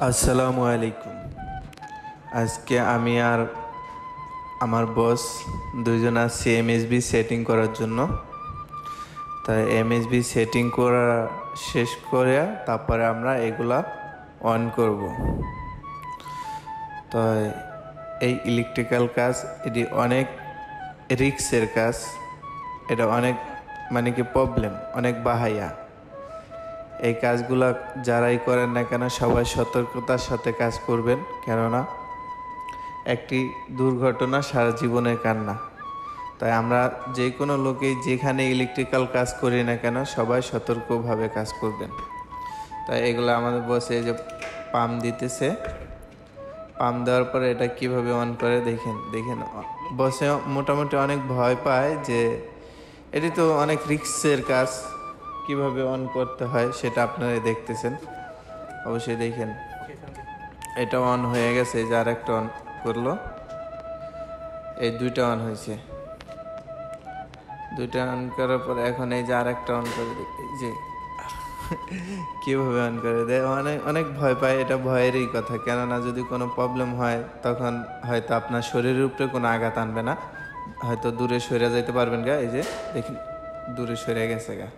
আসসালামু আলাইকুম। আজকে আমি আর আমার বস দুইজন আসছি এমএসবি সেটিং করার জন্য। তাই এমএসবি সেটিং করা শেষ করে তারপরে আমরা এগুলা অন করব। তো এই ইলেকট্রিক্যাল কাজ এটি অনেক রিস্কের কাজ। এটা অনেক কি প্রবলেম, অনেক বাহাইয়া। এই কাজগুলা যারাই করেন না কেন সবাই সতর্কতার সাথে কাজ করবেন, কেননা একটি দুর্ঘটনা সারা জীবনের কান্না। তাই আমরা যে কোনো লোকেই যেখানে ইলেকট্রিক্যাল কাজ করি না কেন সবাই সতর্কভাবে কাজ করবেন। তাই এগুলো আমাদের বসে যে পাম্প দিতেছে, পাম্প দেওয়ার পরে এটা কিভাবে অন করে দেখেন দেখেন বসে মোটামুটি অনেক ভয় পায় যে এটি তো অনেক রিস্কের কাজ, কিভাবে অন করতে হয় সেটা আপনারা দেখতেছেন। অবশ্যই দেখেন এটা অন হয়ে গেছে, যে আর একটা অন করলো, এই দুইটা অন হয়েছে। দুইটা অন করার পর এখন এই যে আর একটা অন করে এই যে কিভাবে অন করে দেয়। অনেক অনেক ভয় পায়, এটা ভয়েরই কথা। কেননা যদি কোনো প্রবলেম হয় তখন হয়তো আপনার শরীরের উপরে কোনো আঘাত আনবে না, হয়তো দূরে সরে যাইতে পারবেন গা। এই যে দেখেন দূরে সরে গেছে গা।